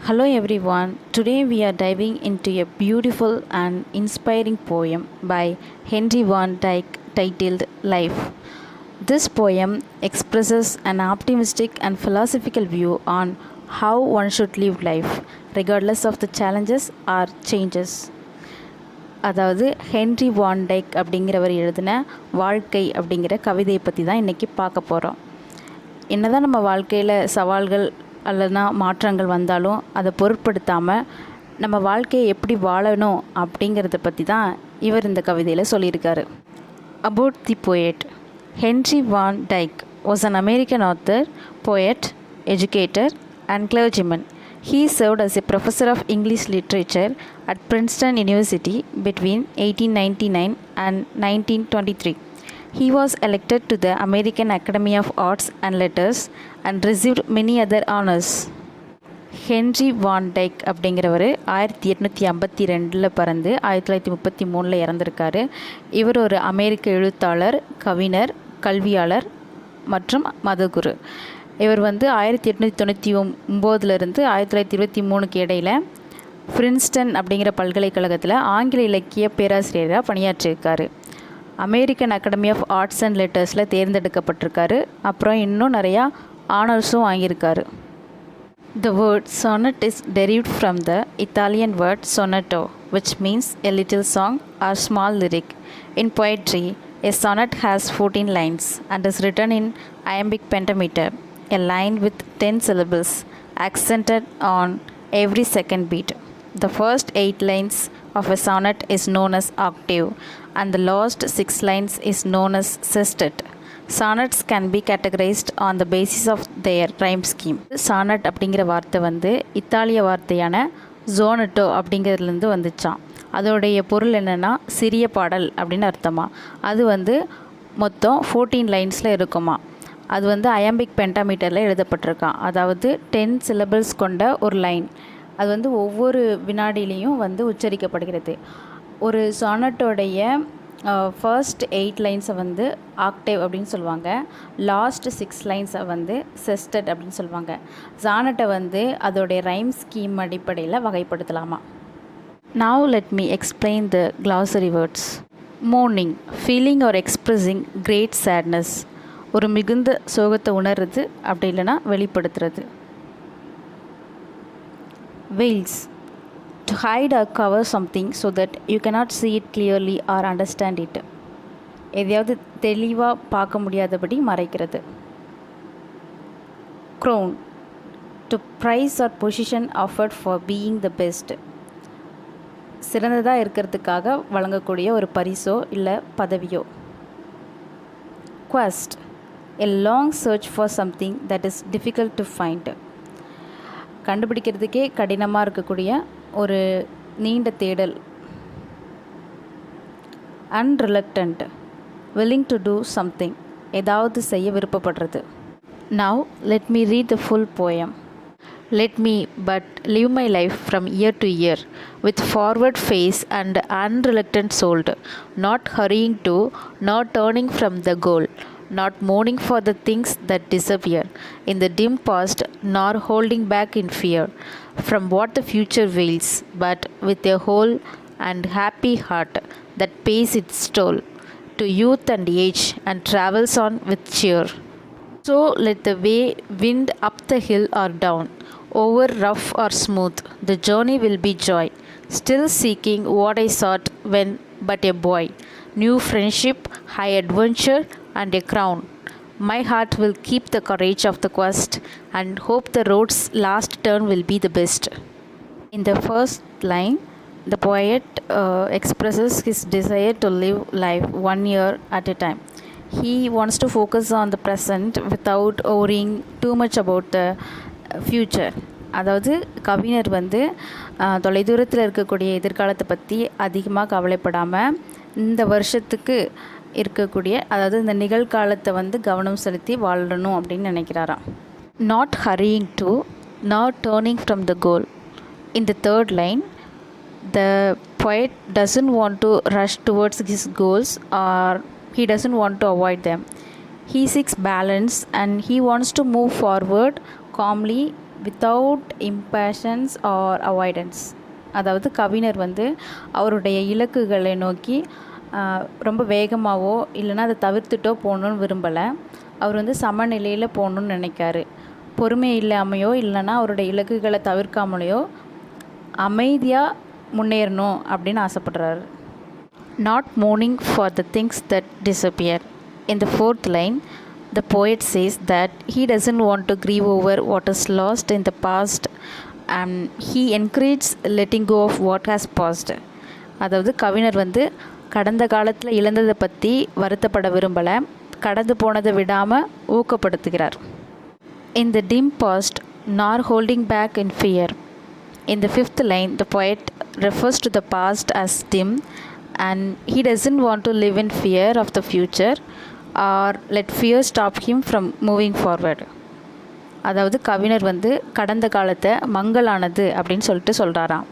Hello everyone. Today we are diving into a beautiful and inspiring poem by Henry Van Dyke titled Life. This poem expresses an optimistic and philosophical view on how one should live life, regardless of the challenges or changes. அதாவது Henry Van Dyke அப்படிங்கிறவர் எழுதின வாழ்க்கை அப்படிங்கிற கவிதையை பற்றி தான் இன்றைக்கி பார்க்க போகிறோம். என்ன தான் நம்ம வாழ்க்கையில் சவால்கள் அல்லதுனா மாற்றங்கள் வந்தாலும் அதை பொருட்படுத்தாமல் நம்ம வாழ்க்கையை எப்படி வாழணும் அப்படிங்கிறத பற்றி தான் இவர் இந்த கவிதையில் சொல்லியிருக்காரு. About the poet. Henry Van Dyke was an American author, poet, educator and clergyman. He served as a professor of English literature at Princeton University between 1899 and 1923. He was elected to the American Academy of Arts and Letters and received many other honors. Henry Van Dyke அப்படிங்கிறவர் 1852 பிறந்து 1933 இறந்திருக்காரு. இவர் ஒரு அமெரிக்க எழுத்தாளர், கவிஞர், கல்வியாளர் மற்றும் மதகுரு. இவர் 1899 1923 இடையில் பிரின்ஸ்டன் அப்படிங்கிற பல்கலைக்கழகத்தில் ஆங்கில இலக்கிய பேராசிரியராக பணியாற்றியிருக்காரு. American Academy of Arts and லெட்டர்ஸில் தேர்ந்தெடுக்கப்பட்டிருக்காரு. அப்புறம் இன்னும் நிறையா ஆனர்ஸும் வாங்கியிருக்காரு. The word sonnet is derived from the Italian word sonetto, which means a little song or small lyric. In poetry, a sonnet has 14 lines and is written in iambic pentameter, a line with 10 syllables, accented on every second beat. The first 8 lines of a sonnet is known as octave, and the last 6 lines is known as sestet. Sonnets can be categorized on the basis of their rhyme scheme. Sonnet அப்படிங்கிற வார்த்தை இத்தாலிய வார்த்தையான ஜோனட்டோ அப்படிங்கிறதுலேருந்து வந்துச்சான். அதோடைய பொருள் என்னென்னா சிறிய பாடல் அப்படின்னு அர்த்தமா. அது மொத்தம் 14 லைன்ஸில் இருக்குமா. அது அயம்பிக் பென்டாமீட்டரில் எழுதப்பட்டிருக்கான். அதாவது 10 சிலபிள்ஸ் கொண்ட ஒரு லைன். அது ஒவ்வொரு வினாடியிலையும் உச்சரிக்கப்படுகிறது. ஒரு சானட்டோடைய ஃபர்ஸ்ட் 8 லைன்ஸை ஆக்டேவ் அப்படின்னு சொல்லுவாங்க. லாஸ்ட் 6 லைன்ஸை செஸ்டட் அப்படின்னு சொல்லுவாங்க. சானட்டை அதோடைய ரைம் ஸ்கீம் அடிப்படையில் வகைப்படுத்தலாமா. Now let me explain the glossary words. Mourning, feeling or expressing great sadness. ஒரு மிகுந்த சோகத்தை உணர்றது, அப்படி இல்லைனா வெளிப்படுத்துறது. Veils, to hide or cover something so that you cannot see it clearly or understand it. எதையாவது தெளிவாக பார்க்க முடியாதபடி மறைக்கிறது. Crown, to prize or position offered for being the best. சிறந்ததாக இருக்கிறதுக்காக வழங்கக்கூடிய ஒரு பரிசோ இல்லை பதவியோ. Quest, a long search for something that is difficult to find. கண்டுபிடிக்கிறதுக்கே கடினமாக இருக்கக்கூடிய ஒரு நீண்ட தேடல். Unreluctant, willing to do something, ஏதாவது செய்ய விருப்பப்படுறது. Now let me read the full poem. Let me but live my life from year to year, with forward face and unreluctant soul, not hurrying to, not turning from the goal, not mourning for the things that disappear in the dim past, nor holding back in fear from what the future veils, but with a whole and happy heart that pays its toll to youth and age and travels on with cheer. So let the way wind up the hill or down, over rough or smooth, the journey will be joy, still seeking what I sought when but a boy, new friendship, high adventure and a crown. My heart will keep the courage of the quest and hope the road's last turn will be the best. In the first line, the poet expresses his desire to live life 1 year at a time. He wants to focus on the present without worrying too much about the future. அதாவது கவிஞர் தொலைதூரத்தில் இருக்கக்கூடிய எதிர்காலத்தை பற்றி அதிகமாக கவலைப்படாமல் இந்த வருஷத்துக்கு இருக்கக்கூடிய, அதாவது இந்த நிகழ்காலத்தை கவனம் செலுத்தி வாழணும் அப்படின்னு நினைக்கிறாராம். Not hurrying to, not turning from the goal. In the third line, the poet doesn't want to rush towards his goals or he doesn't want to avoid them. He seeks balance and he wants to move forward calmly without impatience or avoidance. அதாவது கவிஞர் வந்து அவருடைய இலக்குகளை நோக்கி ரொம்ப வேகமாகவோ இல்லைன்னா அதை தவிர்த்துட்டோ போகணுன்னு விரும்பலை. அவர் வந்து சமநிலையில் போகணுன்னு நினைக்காரு. பொறுமை இல்லாமையோ இல்லைன்னா அவருடைய இலக்குகளை தவிர்க்காமலையோ அமைதியாக முன்னேறணும் அப்படின்னு ஆசைப்படுறாரு. Not mourning for the things that disappear. In the fourth line, the poet says that he doesn't want to grieve over what is lost in the past and he encourages letting go of what has passed. அதாவது கவிஞர் வந்து கடந்த காலத்தில் இழந்ததை பற்றி வருத்தப்பட விரும்பலை, கடந்து போனதை விடாமல் ஊக்கப்படுத்துகிறார். In the dim past, nor holding back in fear. In the fifth line, the poet refers to the past as dim and he doesn't want to live in fear of the future or let fear stop him from moving forward. அதாவது கவிஞர் வந்து கடந்த காலத்தை மங்கலானது அப்படின்னு சொல்லிட்டு சொல்கிறாராம்.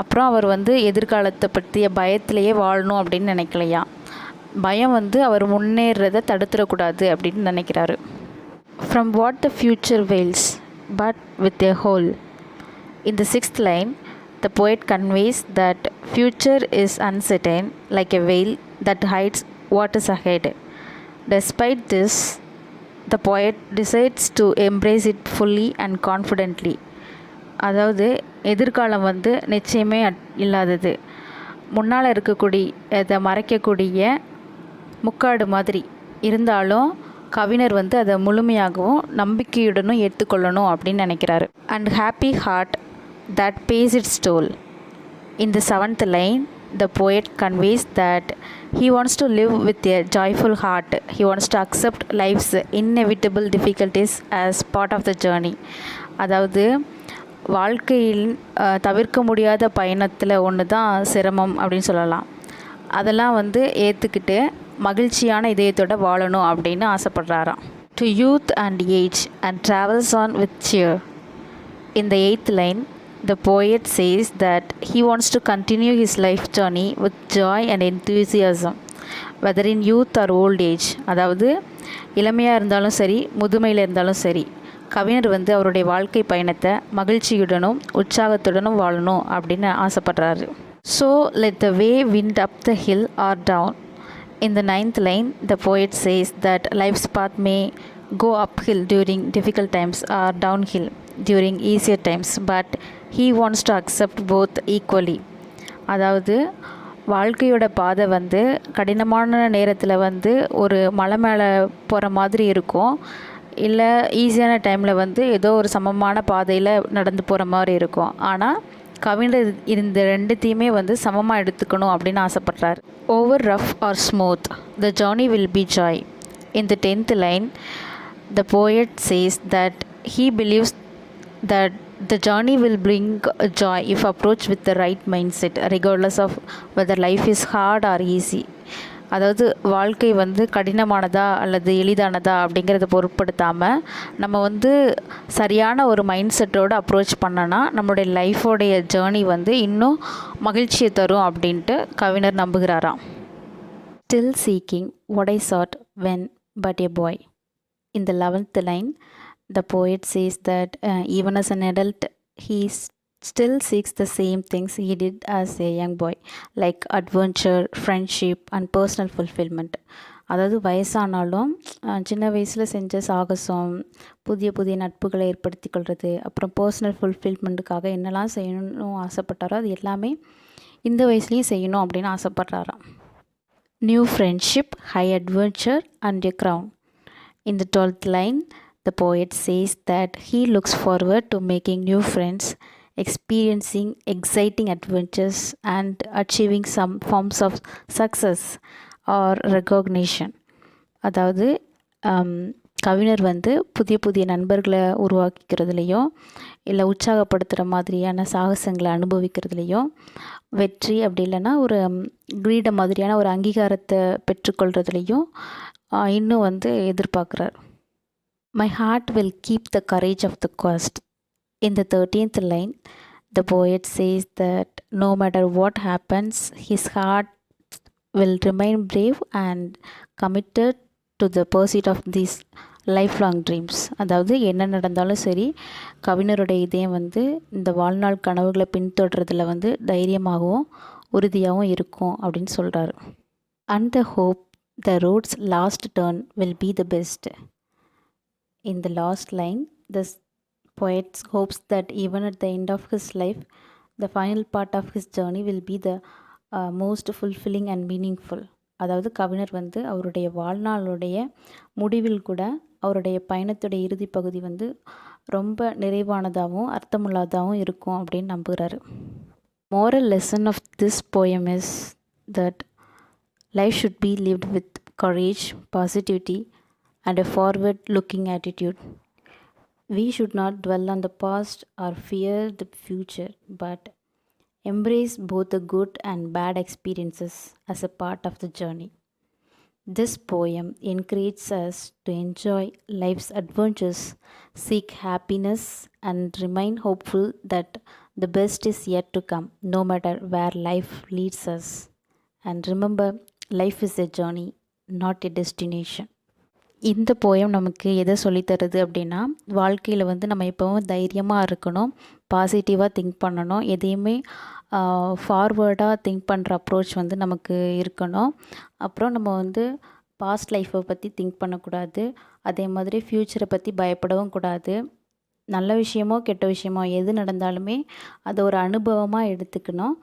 அப்புறம் அவர் வந்து எதிர்காலத்தை பற்றிய பயத்திலேயே வாழணும் அப்படின்னு நினைக்கலையா. பயம் வந்து அவர் முன்னேறதை தடுத்துடக்கூடாது அப்படின்னு நினைக்கிறாரு. From what the future wails, but with a hole. In the sixth line, the poet conveys that future is uncertain like a veil that hides what is ahead. Despite this, the poet decides to embrace it fully and confidently. அதாவது எதிர்காலம் வந்து நிச்சயமே இல்லாதது, முன்னால் இருக்கக்கூடிய அதை மறைக்கக்கூடிய முக்காடு மாதிரி இருந்தாலும் கவிஞர் வந்து அதை முழுமையாகவும் நம்பிக்கையுடனும் ஏற்றுக்கொள்ளணும் அப்படின்னு நினைக்கிறாரு. And happy heart that pays its toll. In the seventh line, the poet conveys that he wants to live with a joyful heart. He wants to accept life's inevitable difficulties as part of the journey. அதாவது வாழ்க்கையில் தவிர்க்க முடியாத பயணத்தில் ஒன்று தான் சிரமம் அப்படின்னு சொல்லலாம். அதெல்லாம் வந்து ஏற்றுக்கிட்டு மகிழ்ச்சியான இதயத்தோட வாழணும் அப்படின்னு ஆசைப்படுறாராம். To youth and age and travels on with cheer. In the eighth line, the poet says that he wants to continue his life journey with joy and enthusiasm, whether in youth or old age. அதாவது இளமையாக இருந்தாலும் சரி முதுமையில் இருந்தாலும் சரி கவிஞர் வந்து அவருடைய வாழ்க்கை பயணத்தை மகிழ்ச்சியுடனும் உற்சாகத்துடனும் வாழணும் அப்படின்னு ஆசைப்படுறாரு. So let the way wind up the hill or down. In the ninth line, the poet says that life's path may go uphill during difficult times or downhill during easier times, but he wants to accept both equally. அதாவது வாழ்க்கையோட பாதை வந்து கடினமான நேரத்தில் வந்து ஒரு மலை மேலே போகிற மாதிரி இருக்கும், இல்லை ஈஸியான டைமில் வந்து ஏதோ ஒரு சமமான பாதையில் நடந்து போகிற மாதிரி இருக்கும். ஆனால் கவிஞர் இந்த ரெண்டுத்தையுமே வந்து சமமாக எடுத்துக்கணும் அப்படின்னு ஆசைப்படுறார். Over rough or smooth, the journey will be joy. In the 10th line, the poet says that he believes that the journey will bring joy if approached with the right mindset, regardless of whether life is hard or easy. அதாவது வாழ்க்கை வந்து கடினமானதா அல்லது எளிதானதா அப்படிங்கிறத பொருட்படுத்தாமல் நம்ம வந்து சரியான ஒரு மைண்ட் செட்டோடு அப்ரோச் பண்ணனா நம்மளுடைய லைஃபோடைய ஜேர்னி வந்து இன்னும் மகிழ்ச்சியை தரும் அப்படின்ட்டு கவிஞர் நம்புகிறாராம். Still seeking what I sought when but a boy. In the 11th line, the poet says that even as an adult, he still seeks the same things he did as a young boy, like adventure, friendship and personal fulfillment. அதாவது வயசானாலும் சின்ன வயசில் செஞ்ச சாகசம், புதிய புதிய நட்புகளை ஏற்படுத்தி கொள்வது, அப்புறம் பர்சனல் ஃபுல்ஃபில்மெண்ட்டுக்காக என்னெல்லாம் செய்யணும்னு ஆசைப்பட்டாரோ அது எல்லாமே இந்த வயசுலேயும் செய்யணும் அப்படின்னு ஆசைப்பட்றாராம். New friendship, high adventure and a crown. In the 12th line, the poet says that he looks forward to making new friends, experiencing exciting adventures and achieving some forms of success or recognition. அதாவது கவிஞர் வந்து புதிய புதிய நண்பர்களை உருவாக்கிக்கிறதுலையும் இல்லை உற்சாகப்படுத்துகிற மாதிரியான சாகசங்களை அனுபவிக்கிறதுலையும் வெற்றி அப்படி இல்லைன்னா ஒரு கிரீட மாதிரியான ஒரு அங்கீகாரத்தை பெற்றுக்கொள்கிறதுலையும் இன்னும் வந்து எதிர்பார்க்குறார். My heart will keep the courage of the quest. In the 13th line, the poet says that no matter what happens, his heart will remain brave and committed to the pursuit of this life long dreams. அதாவது என்ன நடந்தாலும் சரி, கவிஞருடைய இதயம் வந்து இந்த வாழ்நாள் கனவுகளை பின்தொடர்றதுல வந்து தைரியமாகவும் உறுதியாகவும் இருக்கும் அப்படின்னு சொல்கிறாரு. And the hope the roads last turn will be the best. In the last line, the poet hopes that even at the end of his life, the final part of his journey will be the most fulfilling and meaningful. அதாவது கவிஞர் வந்து அவருடைய வாழ்நாளுடைய முடிவில் கூட அவருடைய பயணத்துடைய இறுதி பகுதி வந்து ரொம்ப நிறைவானதாகவும் அர்த்தமுள்ளதாகவும் இருக்கும் அப்படின்னு நம்புகிறாரு. Moral lesson of this poem is that life should be lived with courage, positivity, and a forward-looking attitude. We should not dwell on the past or fear the future, but embrace both the good and bad experiences as a part of the journey. This poem encourages us to enjoy life's adventures, seek happiness, and remain hopeful that the best is yet to come, no matter where life leads us. And remember, life is a journey, not a destination. இந்த poem நமக்கு எதை சொல்லித்தருது அப்படின்னா, வாழ்க்கையில் வந்து நம்ம எப்போவும் தைரியமாக இருக்கணும், பாசிட்டிவாக திங்க் பண்ணணும், எதையுமே ஃபார்வேர்டாக திங்க் பண்ணுற அப்ரோச் வந்து நமக்கு இருக்கணும். அப்புறம் நம்ம வந்து பாஸ்ட் லைஃப்பை பற்றி திங்க் பண்ணக்கூடாது, அதே மாதிரி ஃப்யூச்சரை பற்றி பயப்படவும் கூடாது. நல்ல விஷயமோ கெட்ட விஷயமோ எது நடந்தாலுமே அதை ஒரு அனுபவமாக எடுத்துக்கணும்.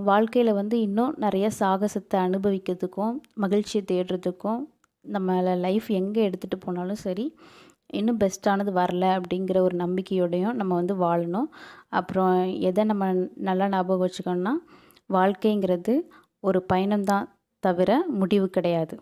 வாழ்க்கையில் வந்து இன்னும் நிறைய சாகசத்தை அனுபவிக்கிறதுக்கும் மகிழ்ச்சியை தேடுறதுக்கும் நம்மளை லைஃப் எங்கே எடுத்துகிட்டு போனாலும் சரி, இன்னும் பெஸ்ட்டானது வரல அப்படிங்கிற ஒரு நம்பிக்கையோடையும் நம்ம வந்து வாழணும். அப்புறம் எதை நம்ம நல்லா ஞாபகம் வச்சுக்கணும்னா, வாழ்க்கைங்கிறது ஒரு பயணம்தான் தவிர முடிவு கிடையாது.